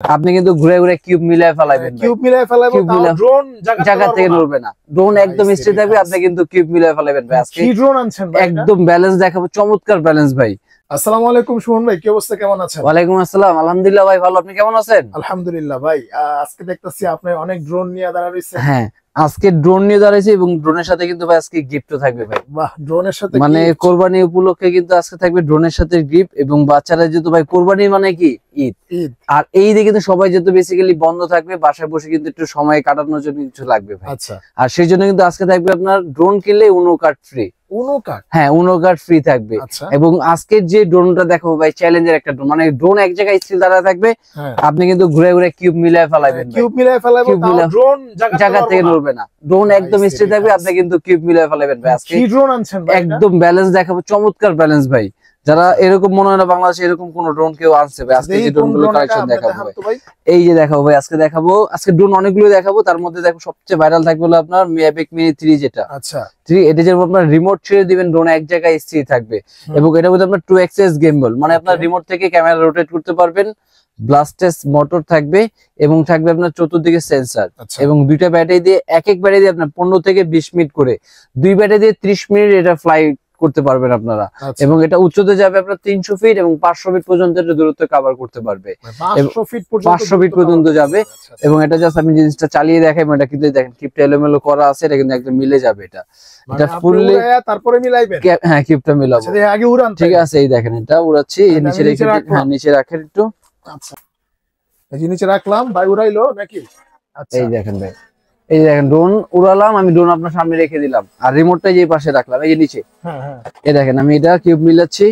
আপনি কিন্তু ঘুরে ঘুরে কিউব মিলায় ফেলাবেন, ড্রোন জায়গা থেকে নড়বে না, ড্রোন একদম স্থির থাকবে। আপনি কিন্তু কিউব মিলায় ফেলাবেন ভাই। আজকে কি ড্রোন আনছেন ভাই? একদম ব্যালেন্স দেখাবো, চমৎকার ব্যালেন্স ভাই। আসসালামু আলাইকুম সুমন ভাই, কি অবস্থা, কেমন আছেন? ওয়ালাইকুম আসসালাম, আলহামদুলিল্লাহ ভাই ভালো, আপনি কেমন আছেন? আলহামদুলিল্লাহ ভাই। আজকে দেখতেছি আপনি অনেক ড্রোন নিয়ে দাঁড়া রয়েছেন। হ্যাঁ, আজকে ড্রোন নিয়ে দাঁড়াইছি এবং ড্রোনের সাথে কিন্তু ভাই আজকে গিফটও থাকবে ভাই। বাহ, ড্রোনের সাথে মানে কোরবানি উপলক্ষে কিন্তু আজকে থাকবে ড্রোনের সাথে গিফট। এবং বাচ্চারা যেহেতু ভাই কোরবানি মানে কি ঈদ, আর এই দিকে কিন্তু সবাই যেহেতু বেসিক্যালি বন্ধ থাকবে, বাসায় বসে কিন্তু একটু সময় কাটানোর জন্য কিছু লাগবে ভাই। আচ্ছা, আর সেই জন্য কিন্তু আজকে থাকবে আপনার ড্রোন কিনলে উনো কার্ড ফ্রি। হ্যাঁ, উনো কার্ড ফ্রি থাকবে। এবং আজকের যে ড্রোনটা দেখো ভাই, চ্যালেঞ্জের একটা ড্রোন, মানে ড্রোন এক জায়গায় স্থির দাঁড়া থাকবে, আপনি কিন্তু ঘুরে ঘুরে কিউব মিলায় ফেলাবেন, ড্রোন জায়গা থেকে নড়বে না, ড্রোন একদম স্থির থাকবে। আপনি কিন্তু কিউব মিলায় ফেলাবেন ভাই। আজকে কি ড্রোন আনছেন ভাই? একদম ব্যালেন্স দেখাবো, চমৎকার ব্যালেন্স ভাই। যারা এরকম মনে হয় না বাংলাদেশে এরকম কোন ড্রোন কেউ আনছে ভাই। আজকে যে ড্রোন গুলো কালেকশন দেখাবো ভাই, এই যে দেখাবো ভাই, আজকে দেখাবো, আজকে ড্রোন অনেকগুলো দেখাবো। তার মধ্যে দেখো সবচেয়ে ভাইরাল থাকবে হলো আপনার ম্যাভিক মিনি 3, যেটা আচ্ছা 3, এটা যেমন আপনার রিমোট ছেড়ে দিবেন, ড্রোন এক জায়গায় স্থির থাকবে। এবং এটা মধ্যে আপনার 2xs গেমবল, মানে আপনার রিমোট থেকে ক্যামেরা রোটেট করতে পারবেন। ব্লাস্টেস মোটর থাকবে এবং থাকবে আপনার চতুর্দিকে সেন্সর। এবং দুইটা ব্যাটারি দিয়ে এক ব্যাটারি দিয়ে আপনার 15 থেকে 20 মিনিট করে, দুই ব্যাটারি দিয়ে 30 মিনিট এটা ফ্লাই করতে পারবেন আপনারা। এবং এটা উচ্চতে যাবে আপনার 300 ফিট এবং 500 ফিট পর্যন্ত এটা দূরত্ব কভার করতে পারবে। 500 ফিট পর্যন্ত যাবে। এবং এটা জাস্ট আমি জিনিসটা চালিয়ে দেখাই, এটা কিন্তু দেখেন কিপটা এলোমেলো করা আছে, এটা কিন্তু একদম মিলে যাবে। এটা ফুললি তারপরে মিলাইবেন। হ্যাঁ, কিপটা মিলাবো, আগে উড়ান, ঠিক আছে। এই দেখেন এটা উড়াচ্ছি, এই নিচে রেখে, হ্যাঁ নিচে রাখেন একটু। আচ্ছা, এই নিচে রাখলাম ভাই, উড়াইলো নাকি? আচ্ছা, এই দেখেন ভাই, এই দেখেন ড্রোন উড়ালাম আমি, ড্রোন আপনার সামনে রেখে দিলাম, আর রিমোটটা যে পাশে রাখলাম, এই যে নিচে। এই দেখেন আমি এটা কিউব মিলাচ্ছি,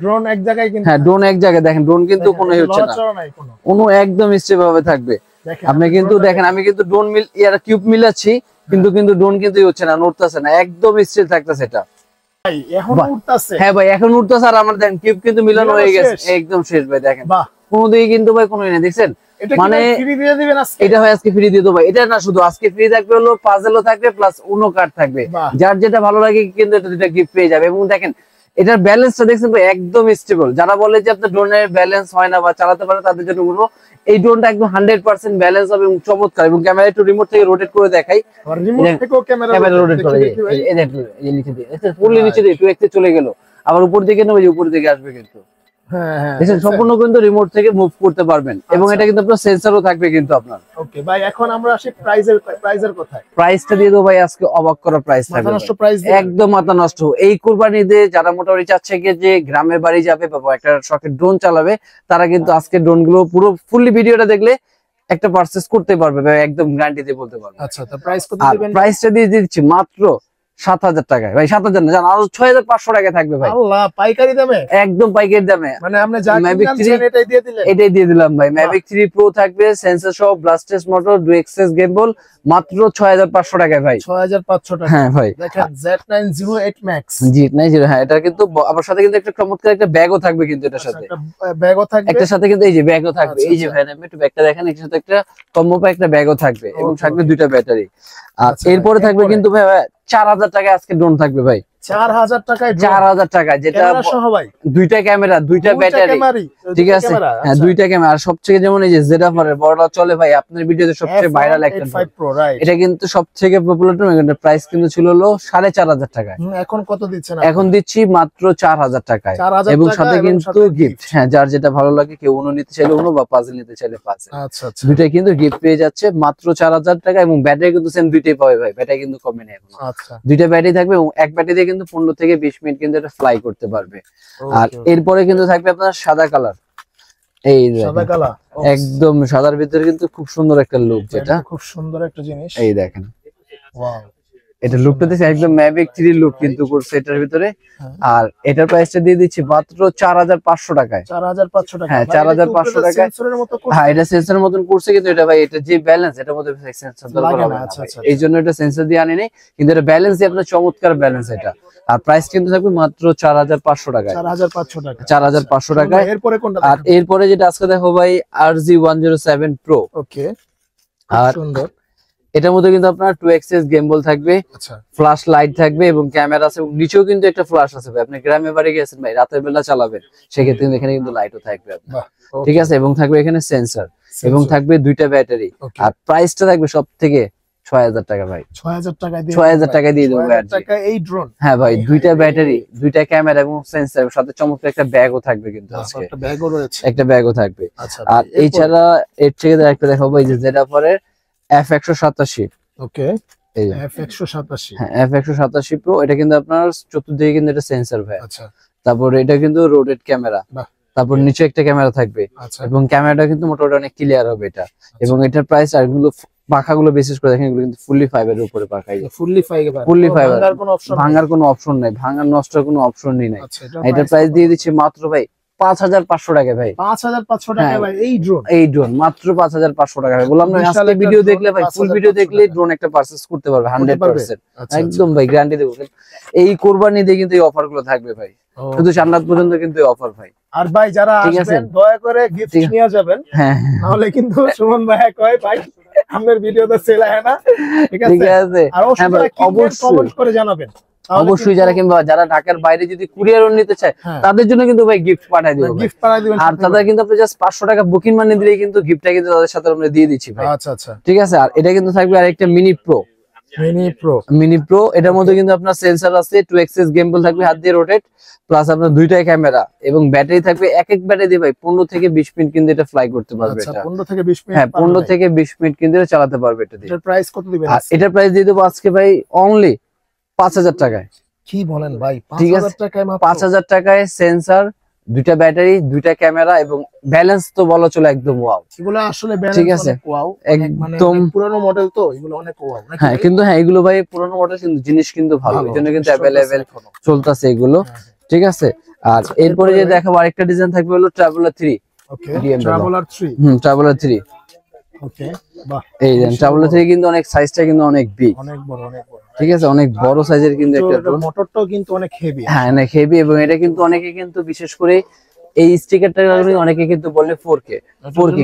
ড্রোন এক জায়গায় কিন্তু। হ্যাঁ, ড্রোন এক জায়গায়, দেখেন ড্রোন কিন্তু কোনো হচ্ছে না, কোনো একদম স্থির ভাবে থাকবে। আপনি কিন্তু দেখেন আমি কিন্তু ড্রোন কিউব মিলাচ্ছি, কিন্তু ড্রোন কিন্তু হচ্ছে না, নড়তেছে না, একদম স্থির থাকতেছে এটা। হ্যাঁ ভাই, এখন উঠতেছে। আর আমার দেখেন কিউব কিন্তু মিলানো হয়ে গেছে, একদম শেষ ভাই। দেখেন কোনো দিকে কিন্তু ভাই কোনো না, দেখছেন? মানে এটা হয় আজকে ফ্রি দিয়ে দেবো ভাই। এটা না শুধু আজকে ফ্রি থাকবে, হলো পাজেলও থাকবে প্লাস উনো কার্ড থাকবে। যার যেটা ভালো লাগে কিন্তু এটা দুটো গিফট পেয়ে যাবে। এবং দেখেন এটার ব্যালেন্সটা দেখছেন ভাই, একদম স্টেবল। যারা বলে যে আপনার ড্রোনের ব্যালেন্স হয় না বা চালাতে পারে, তাদের জন্য বলবো এই ড্রোনটা একদম 100% ব্যালেন্স হবে এবং চমৎকার। এবং ক্যামেরা একটু রিমোট থেকে রোটেট করে দেখাই, ক্যামেরা রোটেট করে এই দেখুন, এই নিচে দিয়ে পুরো নিচে দিয়ে 2x চলে গেল, আবার উপর দিকে নেবে, উপর দিকে আসবে কিন্তু। সম্পূর্ণ কিন্তু রিমোট থেকে মুভ করতে পারবেন। এবং এটা কিন্তু আপনার সেন্সরও থাকবে কিন্তু আপনার। ওকে ভাই, এখন আমরা আসি প্রাইজের কথায়। প্রাইসটা দিয়ে দেবো ভাই, আজকে অবাক করা প্রাইস থাকবে, একদম মাথা নষ্ট। এই কুরবানিতে যারা মোটামুটি চাচ্ছে যে গ্রামের বাড়ি যাবে বা একটা শখের ড্রোন চালাবে, তারা কিন্তু আজকে ড্রোন গুলো পুরো ফুললি ভিডিওটা দেখলে একটা পারচেজ করতে পারবে ভাই, একদম গ্যারান্টি দিয়ে বলতে পারবে। আচ্ছা, তো প্রাইস কত দিবেন? প্রাইসটা দিয়ে দিচ্ছি মাত্র 7,000 টাকায় ভাই। 7,000 না, জান আরো 6,500 টাকা থাকবে ভাই। আল্লাহ, পাইকারি দামে, একদম পাইকারি দামে। মানে আপনি যা কিনছেন এটাই দিয়ে দিলেন? এটাই দিয়ে দিলাম ভাই। ম্যাভিক 3 প্রো থাকবে, সেন্সর সহ, ব্লাস্টেস মোটর, 2xs গেমবল, মাত্র 6,500 টাকায় ভাই। 6,500 টাকা। হ্যাঁ ভাই, দেখেন Z908 Max, Z908, হ্যাঁ। এটা কিন্তু আমার সাথে কিন্তু একটা চমৎকার একটা ব্যাগও থাকবে কিন্তু এটার সাথে, একটা ব্যাগও থাকবে, একটার সাথে কিন্তু এই যে ব্যাগও থাকবে। এই যে ভাই, আমি একটু ব্যাগটা দেখেন, এর সাথে একটা কম্বো প্যাক, একটা ব্যাগও থাকবে এবং থাকবে দুইটা ব্যাটারি। আর এরপরে থাকবে কিন্তু ভাই 4,000 টাকায় আজকে ড্রোন থাকবে ভাই। 4,000 টাকায়, 4,000 টাকায়, যেটা দুইটা ক্যামেরা, দুইটা ব্যাটারি, ঠিক আছে? হ্যাঁ, দুইটা ক্যামেরা। আর সবথেকে যেমন এই যে ZF-R এর বড়টা চলে ভাই, আপনার ভিডিওতে সবচেয়ে ভাইরাল একটা, এটা কিন্তু সবথেকে পপুলার ড্রোন। এর প্রাইস কিন্তু ছিল হলো 4,500 টাকায়। এখন কত দিচ্ছেন? এখন দিচ্ছি মাত্র 4,000 টাকায়, এবং সাথে কিন্তু গিফট। হ্যাঁ, যার যেটা ভালো লাগে, কেউ উনো নিতে চাইলে উনো বা পাজেল নিতে চাইলে পাজেল, দুইটাই কিন্তু গিফট পেয়ে যাচ্ছে মাত্র 4,000 টাকা। এবং ব্যাটারি কিন্তু সেম দুইটাই পাবে ভাই, ব্যাটারি কিন্তু কমে নেই এখন। দুইটা ব্যাটারি থাকবে এবং এক ব্যাটারি দিয়ে কিন্তু 15 থেকে 20 মিনিট কিন্তু এটা ফ্লাই করতে পারবে। আর এরপরে কিন্তু থাকবে আপনার সাদা কালার, এই সাদা কালার, একদম সাদার ভিতরে কিন্তু খুব সুন্দর একটা লুক, যেটা খুব সুন্দর একটা জিনিস। এই দেখেন, ওয়াও, এটা লুকটা দেখে একদম ম্যাভিক 3 লুক কিন্তু করছে এটার ভিতরে। আর এটার প্রাইসটা দিয়ে দিচ্ছি মাত্র 4,500 টাকায়। 4,500 টাকা, হ্যাঁ 4,500 টাকা। হ্ঁ, এটা সেন্সরের মতন করছে, কিন্তু এটা ভাই, এটা যে ব্যালেন্স, এটার মধ্যে সেন্সর দরকার হবে না, এই জন্য এটা সেন্সর দিয়ে আনি নাই। কিন্তু এটা ব্যালেন্স দিয়ে আপনার চমৎকার ব্যালেন্স এটা। আর প্রাইস কিন্তু থাকবে মাত্র 4,500 টাকায়। 4,500 টাকায়। এরপরে কোনটা? আর এরপরে যেটা আজকে দেখো ভাই, RG107 Pro। ওকে, আর সুন্দর। এটার মধ্যে কিন্তু আপনার 2xs গেমবল থাকবে, আচ্ছা ফ্ল্যাশ লাইট থাকবে এবং ক্যামেরা আছে, এবং নিচেও কিন্তু একটা ফ্ল্যাশ আছে ভাই। আপনি গ্রামে বাড়ি গেছেন ভাই, রাতের বেলা চালাবেন, সেক্ষেত্রে কিন্তু এখানে কিন্তু লাইটও থাকবে আপনার। বাহ ঠিক আছে, এবং থাকবে এখানে সেন্সর এবং থাকবে 2টা ব্যাটারি। Okay. আর প্রাইসটা থাকবে সব থেকে 6000 টাকা ভাই। 6000 টাকা দিয়ে 6000 টাকা দিয়ে দেবো ভাই। 6000 টাকা এই ড্রোন। হ্যাঁ ভাই, 2টা ব্যাটারি, 2টা ক্যামেরা এবং সেন্সর, সাথে চমৎকার একটা ব্যাগও থাকবে কিন্তু আজকে। একটা ব্যাগও রয়েছে। একটা ব্যাগও থাকবে। আচ্ছা আর এছাড়া এর থেকে একটা দেখাবো, এই যে যেটা পরে F187। ওকে এই যে F187। হ্যাঁ, F187 Pro, এটা কিন্তু আপনার চতুর্দিকে কিন্তু এটা সেন্সর ভাই। আচ্ছা তারপর এটা কিন্তু রোটেট ক্যামেরা, বাহ। তারপর নিচে একটা ক্যামেরা থাকবে, আচ্ছা এবং ক্যামেরাটা কিন্তু মোটামুটি অনেক ক্লিয়ার হবে এটা। এবং এটার প্রাইস, আর এগুলো পাখাগুলো বিশেষ করে দেখেন, এগুলো কিন্তু ফুললি ফাইবারের উপরে পাখা, ফুললি ফাইবার। ফুললি ফাইবার, ভাঙার কোনো অপশন ভাঙার কোনো অপশন নাই, ভাঙার নষ্টের কোনো অপশনই নাই। আচ্ছা এটার প্রাইস দিয়ে দিচ্ছি মাত্র ভাই 5500 টাকা ভাই। 5500 টাকা হ্যাঁ। ভাই এই ড্রোন। এই ড্রোন মাত্র 5500 টাকা ভাই। বললাম না, বিশাল আজকে একটা ভিডিও drone, দেখলে ভাই, ফুল 5500 ভিডিও দেখলে টাকা। ড্রোন একটা পারচেজ করতে পারবে 100%। আচ্ছা একদম ভাই, গ্যারান্টি দেবো। এই কোরবানি দিয়ে কিন্তু এই অফার গুলো থাকবে ভাই, শুধু জান্নাত পর্যন্ত কিন্তু এই অফার ভাই। আর ভাই যারা ঠিক আছে। আসবেন দয়া করে গিফট ঠিক আছে। নিয়ে যাবেন, হ্যাঁ নাহলে কিন্তু সুমন ভাই কয় ভাই আমাদের ভিডিওতে সেল হয় না। ঠিক ঠিক আছে। আছে। আর হ্যাঁ ভাই, অবশ্যই কমেন্ট করে জানাবেন। তাহলে অবশ্যই, কিন্তু যারা কিংবা যারা ঢাকার বাইরে যদি কুরিয়ার নিতে চায়, হ্যাঁ। তাদের জন্য কিন্তু ভাই গিফট পাঠিয়ে দিব ভাই। গিফট পাঠিয়ে দিবেন। আর তাদের কিন্তু আপনি জাস্ট 500 টাকা বুকিং মানি দিলেই কিন্তু গিফটটা কিন্তু তাদের সাথে আমরা দিয়ে দিচ্ছি ভাই। আচ্ছা আচ্ছা ঠিক আছে। আর এটা কিন্তু থাকবে আরেকটা মিনি প্রো। মিনি প্রো এটার মধ্যে কিন্তু আপনার সেন্সর আছে, 2xs গেমবল থাকবে, হাত দিয়ে রোটেট, প্লাস আপনার 2টাই ক্যামেরা, এবং ব্যাটারি থাকবে এক ব্যাটারি দিয়ে ভাই 15 থেকে 20 মিনিট কিন্তু এটা ফ্লাই করতে পারবে। আচ্ছা এটা 15 থেকে 20 মিনিট। হ্যাঁ, 15 থেকে 20 মিনিট কিন্তু এটা চালাতে পারবে এটা দিয়ে। এটার প্রাইস কত দিবেন? আর এটার প্রাইস দিয়ে দেবো আজকে ভাই অনলি 5000 টাকায়। কি বলেন ভাই, ঠিক আছে। 5000 টাকায় মাত্র? 5000 টাকায় সেন্সর, 2টা ব্যাটারি, 2টা ক্যামেরা, এবং ব্যালেন্স তো বলা চলে একদম ওয়াও। এগুলো আসলে ব্যালেন্স ঠিক আছে। অনেক ওয়াও, মানে একদম। অনেক পুরানো মডেল তো, এগুলো অনেক ওয়াও নাকি হ্যাঁ ভাই? কিন্তু হ্যাঁ, এগুলো ভাই পুরোনো মডেল, কিন্তু জিনিস কিন্তু ভালো, এই জন্য কিন্তু অ্যাভেলেবেল চলতেছে এগুলো। ঠিক আছে। আর এরপরে যে দেখাবো আরেকটা ডিজাইন থাকবে হলো ট্রাভেলার 3। ওকে DM ট্রাভেলার 3। ট্রাভেলার 3। ওকে বাহ, এই দেন ট্রাভেলার 3 কিন্তু অনেক সাইজটা কিন্তু অনেক বিগ। অনেক বড় অনেক বড়। ঠিক আছে, অনেক বড় সাইজের কিন্তু একটা ড্রোন। মোটরটাও কিন্তু অনেক হেভি। হ্যাঁ, অনেক হেভি, এবং এটা কিন্তু অনেকে কিন্তু বিশেষ করে এই স্টিকারটা অনেকে কিন্তু বলে 4K,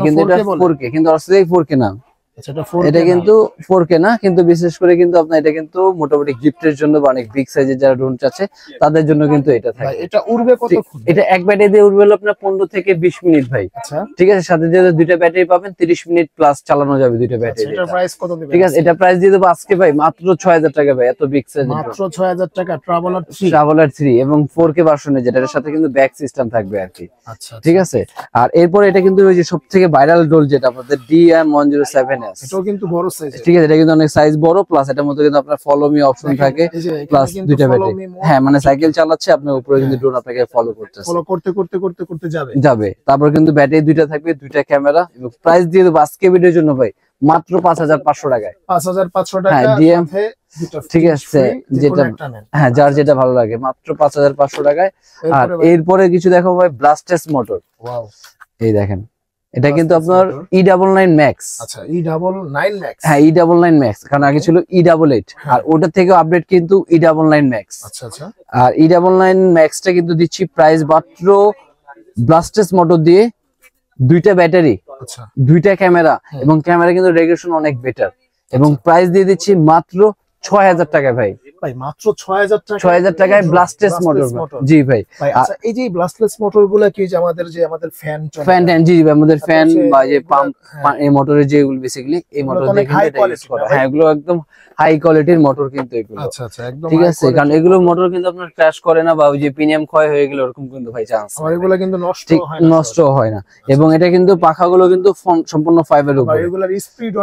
কিন্তু এটা 4K কিন্তু আসলে 4K না। আচ্ছা এটা 4K এটা কিন্তু 4K না, কিন্তু বিশেষ করে কিন্তু আপনার এটা কিন্তু মোটামুটি গিফটের জন্য বা অনেক বিগ সাইজের যারা ড্রোন চাচ্ছে তাদের জন্য কিন্তু এটা ভাই থাকে। এটা উড়বে কতক্ষণ? এটা এক ব্যাটারি দিয়ে উড়বে হলো আপনার 15 থেকে 20 মিনিট ভাই। আচ্ছা ঠিক আছে, সাথে যে 2টা ব্যাটারি পাবেন, 30 মিনিট প্লাস চালানো যাবে 2টা ব্যাটারি। এটার প্রাইস কত দিবেন? ঠিক আছে, এটা প্রাইস দিয়ে দেবো আজকে ভাই মাত্র 6000 টাকা ভাই। এত বিগ সাইজের মাত্র 6000 টাকা ট্রাভেলার 3। ট্রাভেলার 3 এবং 4K ভার্সনে, যেটার সাথে কিন্তু ব্যাক সিস্টেম থাকবে আর কি। আচ্ছা ঠিক আছে। আর এরপর এটা কিন্তু ওই যে সবথেকে ভাইরাল ডোল, যেটা আপনাদের DM107S। এটাও কিন্তু বড় সাইজ। ঠিক আছে, এটা কিন্তু অনেক সাইজ বড়, প্লাস এটার মধ্যে কিন্তু আপনার ফলো মি অপশন থাকে, প্লাস 2টা ব্যাটারি। হ্যাঁ, মানে সাইকেল চালাচ্ছে আপনার উপরে কিন্তু ড্রোন আপনাকে ফলো করতেছে, ফলো করতে করতে করতে করতে যাবে। তারপর কিন্তু ব্যাটারি 2টা থাকবে, 2টা ক্যামেরা, এবং প্রাইস দিয়ে দেবো আজকে ভিডিওর জন্য ভাই মাত্র 5500 টাকায়। 5500 টাকা হ্যাঁ, DM সাথে দুটো ঠিক আছে, যেটা হ্যাঁ যার যেটা ভালো লাগে, মাত্র 5500 টাকায়। আর এরপরে কিছু দেখো ভাই, ব্লাস্টেস মোটর। ওয়াও, এই দেখেন, এটা কিন্তু আপনার E99 Max। আচ্ছা E99 Max। হ্যাঁ, E99 Max, কারণ আগে ছিল E88, আর ওটা থেকে আপডেট কিন্তু E99 Max। আচ্ছা আচ্ছা। আর E99 Max টা কিন্তু দিচ্ছি প্রাইস মাত্র ব্লাস্টেস মোটর দিয়ে, 2টা ব্যাটারি, আচ্ছা 2টা ক্যামেরা, এবং ক্যামেরা কিন্তু রেগুলেশন অনেক বেটার, এবং প্রাইস দিয়ে দিচ্ছি মাত্র 6000 টাকা ভাই। ভাই মাত্র 6000 টাকা, 6000 টাকায় ব্লাস্টেস মোটর। জি ভাই। ভাই আচ্ছা, এই যে ব্লাস্টলেস মোটরগুলো কি, যে আমাদের ফ্যান জি ভাই, আমাদের ফ্যান বা যে পাম্প, এই মোটরের যেগুলো বেসিক্যালি এই মোটর দিয়ে কিন্তু এটা ইউজ করা। হ্যাঁ, এগুলো একদম হাই কোয়ালিটির মোটর কিন্তু এগুলো। আচ্ছা আচ্ছা, একদম ঠিক আছে, কারণ এগুলো মোটর কিন্তু আপনার ক্র্যাশ করে না, বা ওই যে প্রিমিয়াম ক্ষয় হয়ে গেলে ওরকম কিন্তু ভাই চান্স, আর এগুলো কিন্তু নষ্ট হয় না। এবং এটা কিন্তু পাখাগুলো কিন্তু সম্পূর্ণ ফাইবারের উপরে, এগুলোর স্পিড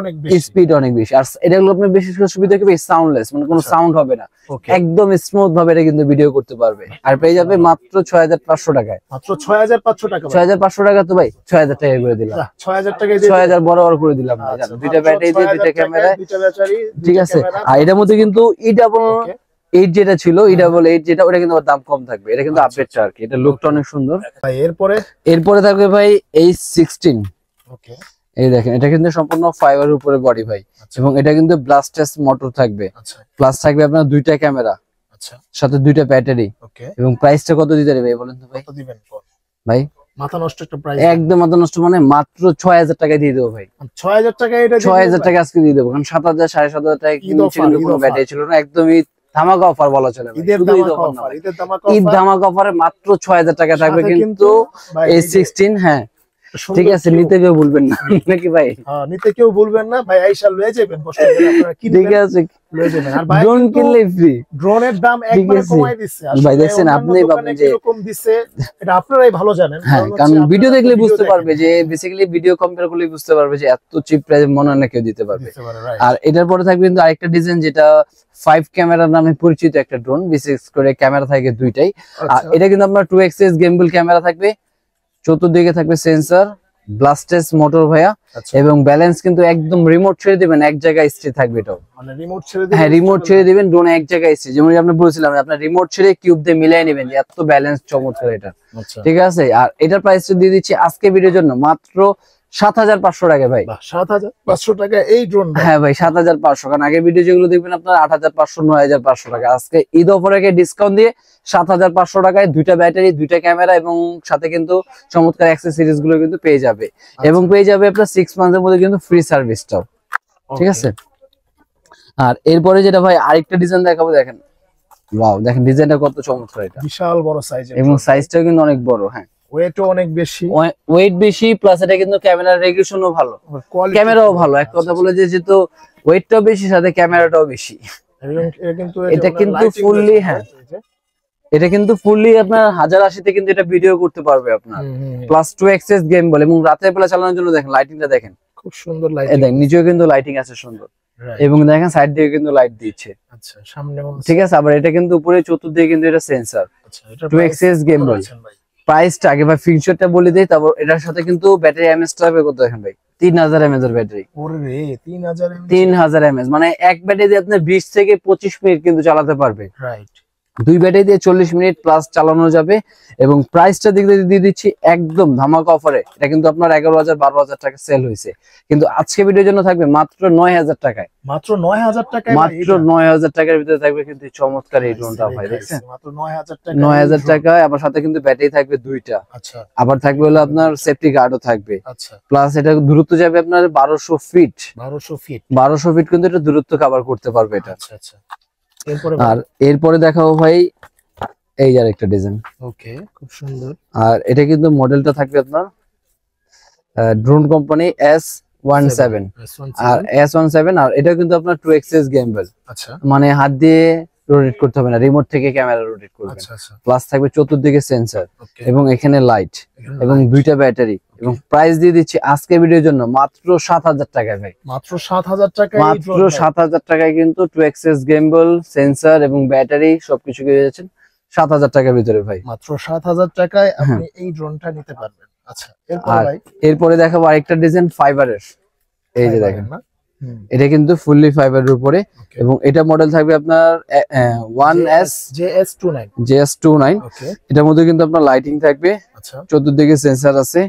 অনেক বেশি। আর এটাগুলো আপনার বিশেষ করে সুবিধা কি, সাউন্ডলেস, মানে কোনো সাউন্ড হবে না, একদম স্মুথ ভাবে এটা কিন্তু ভিডিও করতে পারবে। আর পেয়ে যাবে মাত্র 6500 টাকায়। মাত্র 6500 টাকা। 6500 টাকা তো ভাই 6000 টাকা করে দিলাম। 6000 টাকায় 6000 বরাবর করে দিলাম ভাই। 2টা ব্যাটারি দিয়ে, 2টা ক্যামেরা, 2টা ব্যাটারি। ঠিক আছে। আর এটার মধ্যে কিন্তু E88 যেটা ছিল, E88 যেটা, ওটা কিন্তু দাম কম থাকবে। এটা কিন্তু আপডেটটা আর কি, এটা লুকটা অনেক সুন্দর ভাই। এরপরে থাকবে ভাই H16। ওকে, এই দেখেন, এটা কিন্তু সম্পূর্ণ ফাইবারের উপরে বডি ভাই, এবং এটা কিন্তু ব্লাস্টেস মোটর থাকবে, আচ্ছা প্লাস থাকবে আপনার 2টা ক্যামেরা, আচ্ছা সাথে 2টা ব্যাটারি। ওকে, এবং প্রাইসটা কত দিতে হবে ভাই বলেন তো ভাই? কত দিবেন ভাই মাথা নষ্ট একটা প্রাইস, একদম মাথা নষ্ট, মানে মাত্র 6000 টাকায় দিয়ে দেবো ভাই। 6000 টাকা এটা 6000 টাকা আজকে দিয়ে দেবো, কারণ 7000 7500 টাকা কিন্তু কোনো ব্যাটারি ছিল না, একদমই ধামাকা অফার বলা চলে। ঈদের ধামাকা অফারে মাত্র 6000 টাকা থাকবে কিন্তু A16। হ্যাঁ ঠিক আছে, নিতে কেউ ভুলবেন না নাকি ভাই? হ্যাঁ, নিতে কেউ ভুলবেন না ভাই, আইসা লয়ে যাবেন, কষ্ট করে আপনারা কিনবেন, ঠিক আছে লয়ে যাবেন। আর ভাই ড্রোন কিনলে ফ্রি, ড্রোনের দাম একবারে কমাই দিচ্ছে ভাই দেখছেন আপনি ভাবছেন যে এরকম দিচ্ছে, এটা আপনারাই ভালো জানেন। হ্যাঁ, কারণ ভিডিও দেখলে বুঝতে পারবে যে বেসিক্যালি ভিডিও কম্পেয়ার করলে বুঝতে পারবে যে এত চিপ প্রাইসে মনে হয় না কেউ দিতে পারবে। আর এটার পরে থাকবে কিন্তু আরেকটা ডিজাইন, যেটা 5 ক্যামেরার নামে পরিচিত একটা ড্রোন, বিশেষ করে ক্যামেরা থাকে দুইটাই। আর এটা কিন্তু আপনার 2xx গেমবল ক্যামেরা থাকবে, চতুর্দিকে থাকবে সেন্সর, ব্লাস্টেস মোটর ভাইয়া, এবং ব্যালেন্স কিন্তু একদম রিমোট ছেড়ে দিবেন, এক জায়গায় স্থির থাকবে। এটাও মানে রিমোট ছেড়ে দিবেন, হ্যাঁ রিমোট ছেড়ে দিবেন, ড্রোন এক জায়গায় স্থির, যেমন আপনি বলছিলাম আপনার রিমোট ছেড়ে কিউব দিয়ে মিলাই নেবেন, এত ব্যালেন্স চমৎকার এটা। ঠিক আছে, আর এটার প্রাইস দিয়ে দিচ্ছি আজকে ভিডিওর জন্য মাত্র 7500 টাকা ভাই। 7500 টাকা এই ড্রোন? হ্যাঁ ভাই 7500, কারণ আগের ভিডিও যেগুলো দেখবেন আপনার 8500 9500 টাকা, আজকে ঈদ অফারে ডিসকাউন্ট দিয়ে 7500 টাকায় দুইটা ব্যাটারি, দুইটা ক্যামেরা এবং সাথে কিন্তু চমৎকার অ্যাক্সেসরিজ গুলো কিন্তু পেয়ে যাবে। এবং পেয়ে যাবে আপনার 6 মান্থের মধ্যে কিন্তু ফ্রি সার্ভিসটাও। ঠিক আছে, আর এরপরে যেটা ভাই আরেকটা ডিজাইন দেখাবো, দেখেন ওয়াও, দেখেন ডিজাইনটা কত চমৎকার, এটা বিশাল বড় সাইজ এবং সাইজটাও কিন্তু অনেক বড়। হ্যাঁ, ওয়েটও অনেক বেশি, ওয়েট বেশি, প্লাস এটা কিন্তু ক্যামেরা রেজোলিউশনও ভালো, ক্যামেরাও ভালো। এক কথা বলে যে যেহেতু ওয়েটটাও বেশি, সাথে ক্যামেরাটাও বেশি। এটা কিন্তু ফুললি, হ্যাঁ এটা কিন্তু ফুললি আপনার 1080 তে কিন্তু এটা ভিডিও করতে পারবে আপনার, প্লাস 2xx গেম বলে, এবং রাতের বেলা চালানোর জন্য দেখেন লাইটিংটা দেখেন খুব সুন্দর লাইটিং, দেখেন নিচেও কিন্তু লাইটিং আছে সুন্দর, এবং দেখেন সাইড দিয়ে কিন্তু লাইট দিচ্ছে। আচ্ছা, সামনে ঠিক আছে, আবার এটা কিন্তু উপরে চতুর্দিকে কিন্তু এটা সেন্সর। আচ্ছা, এটা 2xx গেম বলে। প্রাইসটা আগে ভাই ফিচারটা বলে দেই, তারপর এটার সাথে কিন্তু ব্যাটারি এমএএইচ টাইপে কত দেখেন ভাই, 3000 এমএএইচ এর ব্যাটারি। ওরে 3000 এমএএইচ, মানে এক ব্যাটারি দিয়ে আপনি 20 থেকে 25 মিনিট কিন্তু চালাতে পারবে। রাইট, দুই ব্যাটারি দিয়ে 40 মিনিট প্লাস চালানো যাবে। এবং প্রাইসটা দিক দিয়ে দিচ্ছি একদম ধামাকা অফারে, এটা কিন্তু আপনার 11000 12000 টাকা সেল হয়েছে, কিন্তু আজকে ভিডিওর জন্য থাকবে মাত্র 9000 টাকায়। মাত্র 9000 টাকায়, মাত্র 9000 টাকার ভিতরে থাকবে কিন্তু চমৎকার এই ড্রোনটা ভাই, দেখছেন মাত্র 9000 টাকা, 9000 টাকায়। আবার সাথে কিন্তু ব্যাটারি থাকবে দুইটা। আচ্ছা, আবার থাকবে হলো আপনার সেফটি গার্ডও থাকবে। আচ্ছা, প্লাস এটা দূরত্ব যাবে আপনার 1200 ফিট। 1200 ফিট কিন্তু এটা দূরত্ব কভার করতে পারবে এটা। আচ্ছা আচ্ছা, এরপরে আর এরপরে দেখাবো ভাই এই আর একটা ডিজাইন। ওকে, খুব সুন্দর। আর এটা কিন্তু মডেলটা থাকবে আপনার ড্রোন কোম্পানি S17, আর S17, আর এটা কিন্তু আপনার 2xx গেমবল। আচ্ছা, মানে হাত দিয়ে রোটেট করতে হবে না, রিমোট থেকে ক্যামেরা রোটেট করবে। আচ্ছা আচ্ছা, প্লাস থাকবে চতুর্দিকে সেন্সর এবং এখানে লাইট এবং দুইটা ব্যাটারি। এবং প্রাইস দিয়ে দিচ্ছি আজকে ভিডিওর জন্য মাত্র 7000 টাকায় ভাই। মাত্র 7000 টাকায়, মাত্র 7000 টাকায় কিন্তু 2xx গেমবল, সেন্সর এবং ব্যাটারি সবকিছু পেয়ে যাচ্ছেন 7000 টাকার ভিতরে ভাই। মাত্র 7000 টাকায় আপনি এই ড্রোনটা নিতে পারবেন। আচ্ছা, এরপরে দেখাবো আরেকটা ডিজাইন ফাইবারের। এই যে দেখেন, এটা কিন্তু ফুললি ফাইবারের উপরে, এবং এটা মডেল থাকবে আপনার 1S JS29। এটার মধ্যে কিন্তু আপনার লাইটিং থাকবে, চতুর্দিকে সেন্সর আছে,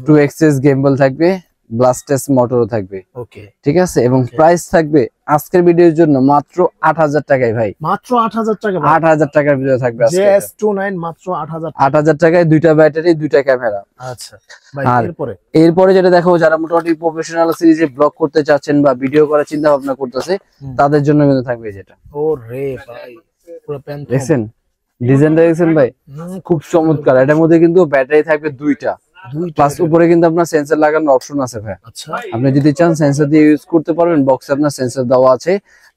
2xx গেমবল থাকবে, ব্লাস্টেস মোটরও থাকবে। ওকে, ঠিক আছে, এবং প্রাইস থাকবে আজকের ভিডিওর জন্য মাত্র 8000 টাকায় ভাই। মাত্র 8000 টাকা, 8000 টাকার ভিডিও থাকবে আজকে। JS29 মাত্র 8000 টাকায় দুইটা ব্যাটারি, দুইটা ক্যামেরা। আচ্ছা ভাই, এরপরে যেটা দেখো, যারা মোটামুটি প্রফেশনাল সিরিজে ব্লগ করতে চাচ্ছেন বা ভিডিও করার চিন্তা ভাবনা করতেছে, তাদের জন্য কিন্তু থাকবে যেটা। ওরে ভাই, পুরো প্যান্ট দেখছেন ডিজাইনটা, দেখছেন ভাই খুব চমৎকার। এটার মধ্যে কিন্তু ব্যাটারি থাকবে দুইটা, প্লাস উপরে কিন্তু আপনার সেন্সর লাগানোর অপশন আছে ভাই। আচ্ছা, আপনি যদি চান সেন্সর দিয়ে ইউজ করতে পারবেন, বক্সে আপনার সেন্সর দেওয়া আছে,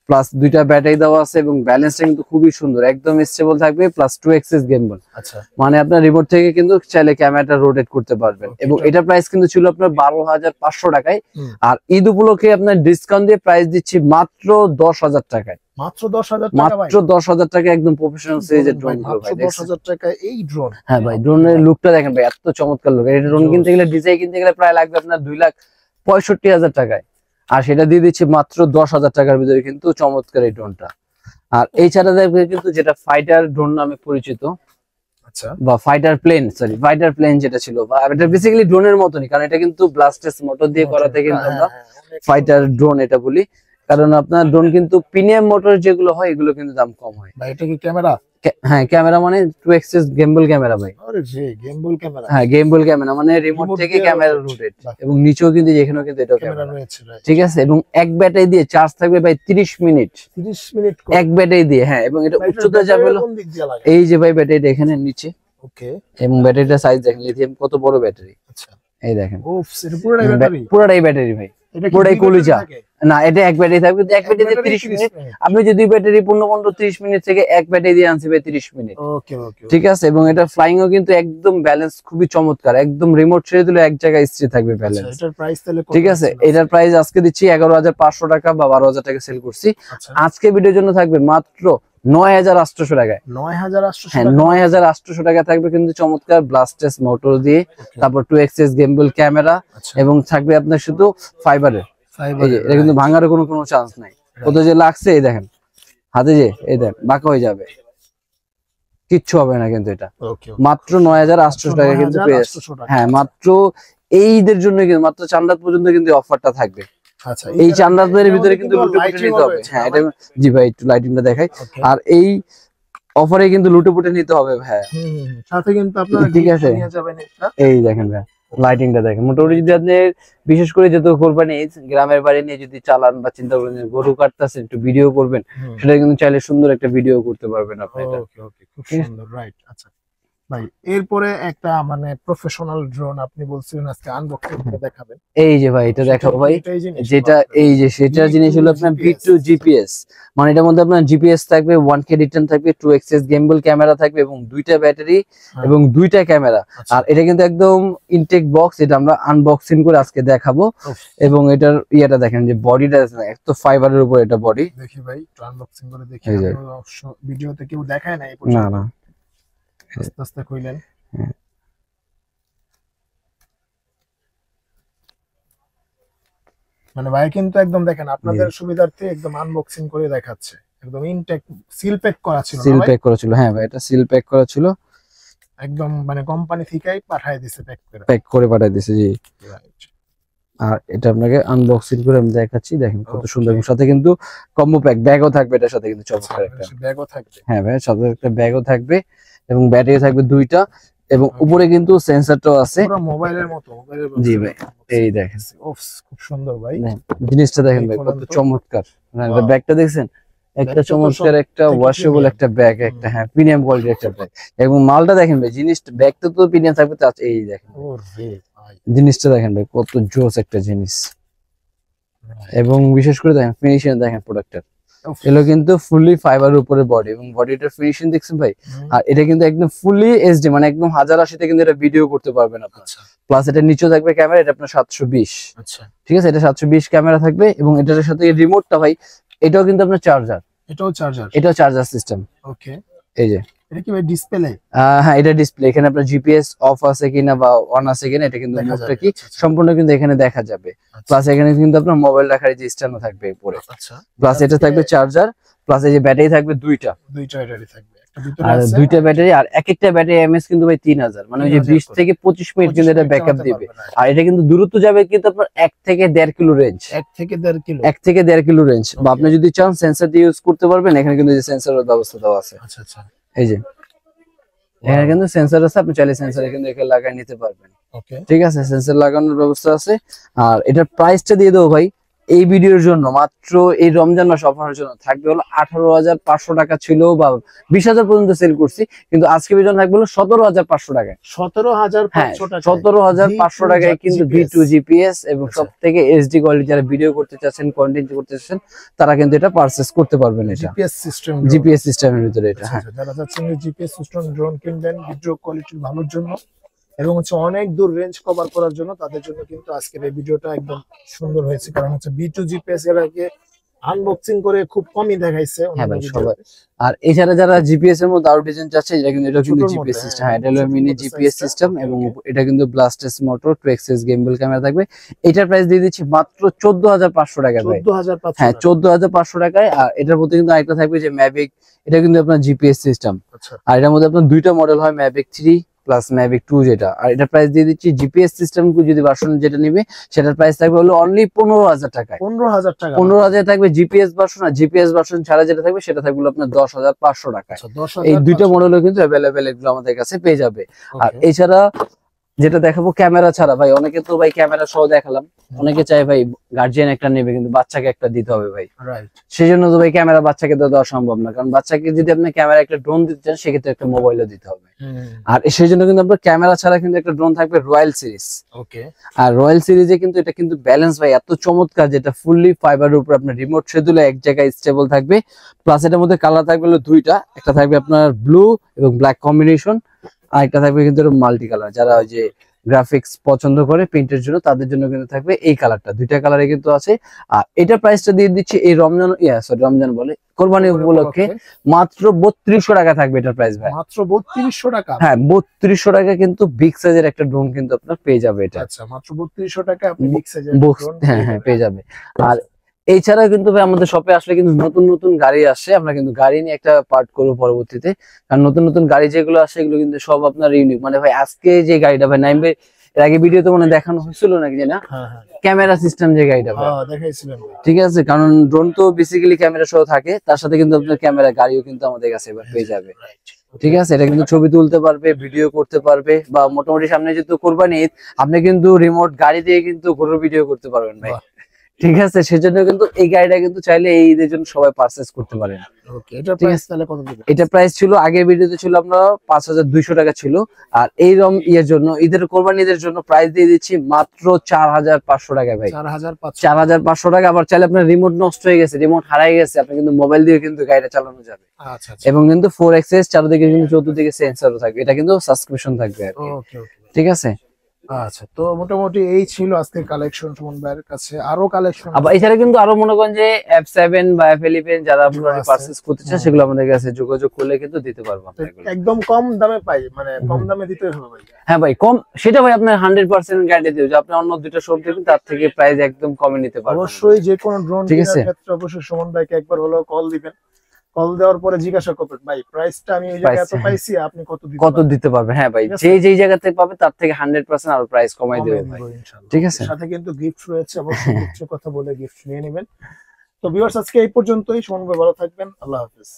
প্লাস দুইটা ব্যাটারি দেওয়া আছে, এবং ব্যালেন্সটা কিন্তু খুবই সুন্দর, একদম স্টেবল থাকবে, প্লাস 2xx গেমবল। আচ্ছা, মানে আপনার রিমোট থেকে কিন্তু চাইলে ক্যামেরাটা রোটেট করতে পারবেন। এবং এটা প্রাইস কিন্তু ছিল আপনার 12500 টাকায়, আর ঈদ উপলক্ষে আপনার ডিসকাউন্ট দিয়ে প্রাইস দিচ্ছি মাত্র 10000 টাকায়। মাত্র 10000 টাকা ভাই, মাত্র 10000 টাকা, একদম প্রফেশনাল সিরিজের ড্রোন গুলো ভাই। 10000 টাকা এই ড্রোন। হ্যাঁ ভাই, ড্রোনের লুকটা দেখেন ভাই, এত চমৎকার লুক। এই ড্রোন কিনতে গেলে, ডিজাইন কিনতে গেলে প্রায় লাগবে আপনার 2,65,000 টাকায়, আর সেটা দিয়ে দিচ্ছি মাত্র 10000 টাকার ভিতরে কিন্তু চমৎকার এই ড্রোনটা। আর এই ছাড়া দেখবে কিন্তু যেটা ফাইটার ড্রোন নামে পরিচিত, আচ্ছা, বা ফাইটার প্লেন যেটা ছিল, বা এটা বেসিক্যালি ড্রোনের মতনই, কারণ এটা কিন্তু ব্লাস্টেস মোটর দিয়ে করাতে কিন্তু আমরা ফাইটার ড্রোন এটা বলি, কারণ আপনার ড্রোন কিন্তু প্রিমিয়াম মোটর যেগুলো হয় এগুলো কিন্তু দাম কম হয়। ভাই এটা কি ক্যামেরা? হ্যাঁ ক্যামেরা মানে 2x গেম্বল ক্যামেরা ভাই। আরে রে গেমবল ক্যামেরা। হ্যাঁ গেম্বল ক্যামেরা মানে রিমোট থেকে ক্যামেরা রোটেট, এবং নিচেও কিন্তু এখানেও কিন্তু এটা ক্যামেরা ক্যামেরা রয়েছে রাইট। ঠিক আছে। এবং এক ব্যাটারি দিয়ে চার্জ থাকবে ভাই 30 মিনিট, 30 মিনিট এক ব্যাটারি দিয়ে। হ্যাঁ এবং এটা উচ্চতা যাবে হলো কোন দিক দিয়ে লাগে? এই যে ভাই ব্যাটারিটা এখানে নিচে, ওকে। এবং ব্যাটারিটা সাইজ দেখেন লিথিয়াম কত বড় ব্যাটারি। আচ্ছা এই দেখেন ওফ এটা পুরোটাই ব্যাটারি। পুরোটাই ব্যাটারি ভাই, এটা কি পুরোটাই দুই কলিজা। ব্যাটারি থাকে? না এটা এক ব্যাটারি থাকবে, এক ব্যাটারিতে 30 মিনিট। আপনি যদি দুই ব্যাটারি পূর্ণ করতে 30 মিনিট থেকে এক ব্যাটারি দিয়ে আনছি ভাই 30 মিনিট। ওকে ওকে ঠিক আছে। এবং এটা ফ্লাইং ও কিন্তু একদম ব্যালেন্স খুবই চমৎকার, একদম রিমোট ছেড়ে দিলে এক জায়গায় স্থির থাকবে ব্যালেন্স। এটার প্রাইস তাহলে কত? ঠিক আছে, এটার প্রাইস আজকে দিচ্ছি 11,500 টাকা বা 12,000 টাকা সেল করছি। আচ্ছা আজকে ভিডিওর জন্য থাকবে মাত্র 9,800 টাকায়। 9,800 হ্যাঁ 9,800 টাকা থাকবে কিন্তু চমৎকার ব্লাস্টেস মোটর দিয়ে, তারপর 2x গেম্বল ক্যামেরা, আচ্ছা এবং থাকবে আপনার শুধু ফাইবারের। এই যে এটা কিন্তু ভাঙার কোনো চান্স নাই। কত যে লাগছে এই দেখেন হাতে, যে এই দেখেন বাঁকা হয়ে যাবে, কিচ্ছু হবে না কিন্তু এটা ওকে মাত্র 9,800 টাকা কিন্তু পেয়ে যাচ্ছে। 9,800 টাকা। হ্যাঁ মাত্র এই ঈদের জন্য কিন্তু মাত্র চাঁদ পর্যন্ত কিন্তু অফারটা থাকবে। আচ্ছা এই চাঁদের ভিতরে কিন্তু লুটে পুটে নিতে হবে। হ্যাঁ এটা জি ভাই একটু লাইটিংটা দেখাই। আর এই অফারে কিন্তু লুটে পুটে নিতে হবে ভাই। সাথে কিন্তু আপনারা ঠিক আছে নিয়ে যাবেন একটা। এই দেখেন ভাই লাইটিংটা দেখেন। মোটামুটি যদি আপনি বিশেষ করে যেহেতু কোরবানি গ্রামের বাড়ি নিয়ে যদি চালান বা চিন্তা করেন যে গরু কাটতেছেন একটু ভিডিও করবেন, সেটা কিন্তু চাইলে সুন্দর একটা ভিডিও করতে পারবেন আপনি এটা। ওকে ওকে খুব সুন্দর রাইট। আচ্ছা ভাই এরপরে একটা মানে প্রফেশনাল ড্রোন আপনি বলছিলেন আজকে আনবক্সিং করে দেখাবেন। এই যে ভাই এটা দেখাবো ভাই, এটাই জিনিস যেটা এই যে সেটা জিনিস হলো আপনার V2 GPS, মানে এটার মধ্যে আপনার জিপিএস থাকবে, 1K রিটার্ন থাকবে, 2x গেম্বল ক্যামেরা থাকবে, এবং দুইটা ব্যাটারি এবং দুইটা ক্যামেরা। আর এটা কিন্তু একদম ইনটেক বক্স, এটা আমরা আনবক্সিং করে আজকে দেখাবো। এবং এটার ইয়েটা দেখেন যে বডিটা এত ফাইবারের উপর এটা বডি। দেখি ভাই আনবক্সিং করে দেখি। এই যে। ভিডিওতে কেউ দেখায় না এই না পর্যন্ত। না আস্তে আস্তে কইলেন। মানে ভাই কিন্তু একদম দেখেন আপনাদের সুবিধার্থে একদম আনবক্সিং করে দেখাচ্ছে। একদম ইনটেক সিল প্যাক করা ছিল না সিল ভাই? প্যাক করা ছিল। হ্যাঁ ভাই এটা সিল প্যাক করা ছিল, একদম মানে কোম্পানি থেকেই পাঠিয়ে দিয়েছে প্যাক করে। প্যাক করে পাঠিয়ে দিয়েছে জি। রাইট। আর এটা আপনাকে আনবক্সিং করে আমি দেখাচ্ছি, দেখেন কত সুন্দর। এবং সাথে কিন্তু কম্বো প্যাক ব্যাগও থাকবে এটার সাথে কিন্তু চমৎকার একটা। ব্যাগও থাকবে। হ্যাঁ ভাই সাথে একটা ব্যাগও থাকবে, এবং ব্যাটারি থাকবে দুইটা, এবং উপরে কিন্তু সেন্সরটাও আছে পুরো মোবাইলের মতো। মোবাইলের জি ভাই এই দেখেন। ওফ খুব সুন্দর ভাই। জিনিসটা দেখেন ভাই কত চমৎকার। ব্যাগটা দেখছেন একটা চমৎকার একটা ওয়াশেবল একটা ব্যাগ, একটা হ্যাঁ প্রিমিয়াম কোয়ালিটির একটা ব্যাগ। এবং মালটা দেখেন ভাই, জিনিসটা ব্যাগটা তো প্রিমিয়াম থাকবে, তো এই দেখেন ওরে ভাই জিনিসটা দেখেন ভাই কত জোস একটা জিনিস। এবং বিশেষ করে দেখেন ফিনিশিং দেখেন প্রোডাক্টের, এগুলো কিন্তু ফুলি ফাইবার উপরে বডি, এবং বডিটার ফিনিশিং দেখছেন ভাই। আর এটা কিন্তু একদম ফুলি এইচডি, মানে একদম 1080তে কিন্তু এটা ভিডিও করতে পারবেন আপনারা। প্লাস এটা নিচে থাকবে ক্যামেরা, এটা আপনার 720। আচ্ছা ঠিক আছে, এটা 720 ক্যামেরা থাকবে, এবং এটার সাথে রিমোটটা ভাই এটাও কিন্তু আপনার চার্জার, এটাও চার্জার। এটাও চার্জার সিস্টেম। ওকে এই যে এটা কি ভাই ডিসপ্লে? হ্যাঁ এটা ডিসপ্লে, এখানে আপনার জিপিএস অফ আছে কিনা বা অন আছে কিনা এটা কিন্তু মোডটা কি সম্পূর্ণ কিন্তু এখানে দেখা যাবে। প্লাস এখানে কিন্তু আপনার মোবাইল রাখার যে স্ট্যান্ডও থাকবে উপরে। আচ্ছা প্লাস এটা থাকবে চার্জার, প্লাস এই যে ব্যাটারি থাকবে দুইটা ব্যাটারি থাকবে, একটা ভিতরে আর আছে। দুইটা ব্যাটারি, আর এক একটা ব্যাটারি এমএস কিন্তু ভাই 3000, মানে ওই যে 20 থেকে 25 মিনিট কিন্তু এটা ব্যাকআপ দিবে। আর এটা কিন্তু দূরত্ব যাবে কিন্তু আপনার 1 থেকে 1.5 কিলো রেঞ্জ। 1 থেকে 1.5 কিলো। 1 থেকে 1.5 কিলো রেঞ্জ। বা আপনি যদি চান সেন্সর দিয়ে ইউজ করতে পারবেন, এখানে কিন্তু যে সেন্সরের ব্যবস্থা দেওয়া আছে। আচ্ছা আচ্ছা এই যে এখানে কিন্তু সেন্সর আছে, আপনি চাইলে সেন্সর এখানে রেখে লাগাই নিতে পারবেন। ওকে ঠিক আছে, সেন্সর লাগানোর ব্যবস্থা আছে। আর এটার প্রাইসটা দিয়ে দেবো ভাই এই ভিডিওর জন্য, মাত্র এই রমজান মাস অফারের জন্য থাকবে হলো 18,500 টাকা ছিল, বা 20,000 পর্যন্ত সেল করছি, কিন্তু আজকে ভিডিও থাকবে হলো 17,500 টাকায়। 17,500 টাকা। 17,500 টাকায় কিন্তু V2 জিপিএস এবং সব থেকে এইচডি কোয়ালিটি যারা ভিডিও করতে চাচ্ছেন, কন্টেন্ট করতে চাচ্ছেন, তারা কিন্তু এটা পারচেজ করতে পারবেন। এটা জিপিএস সিস্টেমের ভিতরে এটা। হ্যাঁ যারা চাচ্ছেন জিপিএস সিস্টেম ড্রোন কিনবেন ভিডিও কোয়ালিটির ভালোর জন্য এবং হচ্ছে অনেক দূর রেঞ্জ কভার করার জন্য, তাদের জন্য কিন্তু আজকের এই ভিডিওটা একদম সুন্দর হয়েছে। কারণ হচ্ছে V2 জিপিএস এর আগে আনবক্সিং করে খুব কমই দেখাইছে। হ্যাঁ ভাই সবাই। আর এছাড়া যারা জিপিএস এর মধ্যে আরো ডিজাইন চাচ্ছে, এটা কিন্তু জিপিএস সিস্টেম। হ্যাঁ এটা হলো মিনি জিপিএস সিস্টেম, এবং এটা কিন্তু ব্লাস্টেস মোটর, 2x গেম্বল ক্যামেরা থাকবে। এটার প্রাইস দিয়ে দিচ্ছি মাত্র 14,500 টাকায় ভাই। 14,500। হ্যাঁ 14,500 টাকায়। আর এটার মধ্যে কিন্তু আরেকটা থাকবে যে ম্যাভিক, এটা কিন্তু আপনার জিপিএস সিস্টেম। আচ্ছা আর এটার মধ্যে আপনার দুইটা মডেল হয়, ম্যাভিক 3 প্লাস ম্যাভিক 2 যেটা, আর এটা প্রাইস দিয়ে দিচ্ছি জিপিএস সিস্টেম যদি ভার্সন যেটা নিবে সেটার প্রাইস থাকবে হলো অনলি 15,000 টাকায়। 15,000 টাকা, 15,000 থাকবে জিপিএস ভার্সন, আর জিপিএস ভার্সন ছাড়া যেটা থাকবে সেটা থাকবে হলো আপনার 10,500 টাকায়। আচ্ছা 10,000 এই দুইটা মডেলও কিন্তু অ্যাভেলেবেল, এগুলো আমাদের কাছে পেয়ে যাবে। আর Okay. এছাড়া যেটা দেখাবো ক্যামেরা ছাড়া ভাই, অনেকে তো ভাই ক্যামেরা সহ দেখালাম, অনেকে চায় ভাই গার্জিয়ান একটা নেবে কিন্তু বাচ্চাকে একটা দিতে হবে ভাই, রাইট, সেই জন্য তো ভাই ক্যামেরা বাচ্চাকে তো দেওয়া সম্ভব না, কারণ বাচ্চাকে যদি আপনি ক্যামেরা একটা ড্রোন দিতে চান সেক্ষেত্রে একটা মোবাইলও দিতে হবে। আর সেই জন্য কিন্তু আপনার ক্যামেরা ছাড়া কিন্তু একটা ড্রোন থাকবে রয়্যাল সিরিজ। ওকে, আর রয়্যাল সিরিজে কিন্তু এটা কিন্তু ব্যালেন্স ভাই এত চমৎকার, যেটা ফুললি ফাইবারের উপর আপনার রিমোট সেদুলে এক জায়গায় স্টেবল থাকবে, প্লাস এটার মধ্যে কালার থাকবে হলো দুইটা, একটা থাকবে আপনার ব্লু এবং ব্ল্যাক কম্বিনেশন, আর একটা থাকবে কিন্তু মাল্টি কালার, যারা ওই যে গ্রাফিক্স পছন্দ করে প্রিন্টের জন্য তাদের জন্য কিন্তু থাকবে এই কালারটা, দুইটা কালারে কিন্তু আছে। আর এটা প্রাইসটা দিয়ে দিচ্ছি এই রমজান রমজান বলে কোরবানি উপলক্ষে মাত্র 3200 টাকা থাকবে এটার প্রাইস ভাই, মাত্র 3200 টাকা। হ্যাঁ 3200 টাকা কিন্তু বিগ সাইজের একটা ড্রোন কিন্তু আপনার পেয়ে যাবে এটা। আচ্ছা মাত্র 3200 টাকা আপনি বিগ সাইজের ড্রোন হ্যাঁ পেয়ে যাবে। আর এছাড়া কিন্তু ভাই আমাদের শপে আসলে কিন্তু নতুন নতুন গাড়ি আসে, আমরা কিন্তু গাড়ি নিয়ে একটা পার্ট করবো পরবর্তীতে, কারণ নতুন নতুন গাড়ি যেগুলো আসে এগুলো কিন্তু সব আপনার ইউনিক, মানে ভাই আজকে যে গাড়িটা ভাই নাইম ভাই এর আগে ভিডিওতে মনে দেখানো হয়েছিল নাকি জানা, হ্যাঁ হ্যাঁ ক্যামেরা সিস্টেম যে গাড়িটা ভাই, দেখাইছিলেন। ঠিক আছে, কারণ ড্রোন তো বেসিক্যালি ক্যামেরা সহ থাকে, তার সাথে কিন্তু আপনার ক্যামেরা গাড়িও কিন্তু আমাদের কাছে এবার পেয়ে যাবে। ঠিক আছে, এটা কিন্তু ছবি তুলতে পারবে, ভিডিও করতে পারবে, বা মোটামুটি সামনে যেহেতু কোরবানি ঈদ আপনি কিন্তু রিমোট গাড়ি দিয়ে কিন্তু গরুর ভিডিও করতে পারবেন ভাই। ঠিক আছে, সেজন্য কিন্তু এই গাড়িটা কিন্তু চাইলে এই ঈদের জন্য সবাই পারচেজ করতে পারেন। ওকে, এটা প্রাইস তাহলে কত দিবেন? এটা প্রাইস ছিল আগের ভিডিওতে ছিল আমরা 5200 টাকা ছিল, আর এই ইয়ের জন্য ঈদের কোরবানি ঈদের জন্য প্রাইস দিয়ে দিচ্ছি মাত্র 4500 টাকা ভাই, 4500 টাকা। আবার চাইলে আপনার রিমোট নষ্ট হয়ে গেছে, রিমোট হারাই গেছে, আপনি কিন্তু মোবাইল দিয়ে কিন্তু গাড়িটা চালানো যাবে। আচ্ছা আচ্ছা, এবং কিন্তু 4xs চারদিকে কিন্তু চতুর্দিকে সেন্সরও থাকবে, এটা কিন্তু সাবস্ক্রিপশন থাকবে আর কি। ওকে ওকে, ঠিক আছে, আচ্ছা তো মোটামুটি এই ছিল আজকের কালেকশন। সুমন ভাইয়ের কাছে আরো কালেকশন আবার এছাড়া কিন্তু আরো মনে করেন যে F7 বা F11 যারা আপনারা পারচেজ করতে চান সেগুলো আমাদের কাছে যোগাযোগ করলে কিন্তু দিতে পারবো আমরা এগুলো। একদম কম দামে পাই, মানে কম দামে দিতে হবে ভাই। হ্যাঁ ভাই কম, সেটা ভাই আপনার 100% গ্যারান্টি দেব যে আপনি অন্য দুইটা শপ থেকে তার থেকে প্রাইস একদম কমে নিতে পারবেন। অবশ্যই যে কোনো ড্রোন ঠিক কেনার আছে। ক্ষেত্রে অবশ্যই সুমন ভাইকে একবার হলো কল দিবেন, কল দেওয়ার পরে জিজ্ঞাসা করবেন ভাই প্রাইসটা আমি এই জায়গায় এত পাইছি, আপনি কত দিতে পারবেন। হ্যাঁ ভাই, ঠিক আছে। যে যেই জায়গা থেকে পাবে তার থেকে 100% আরো প্রাইস কমাই দেব ভাই। ইনশাআল্লাহ। ঠিক আছে, সাথে কিন্তু গিফট রয়েছে, অবশ্যই গিফটের কথা বলে গিফট নিয়ে নেবেন। তো ভিউয়ার্স আজকে এই পর্যন্তই। সুমন ভাই ভালো থাকবেন, আল্লাহ হাফেজ।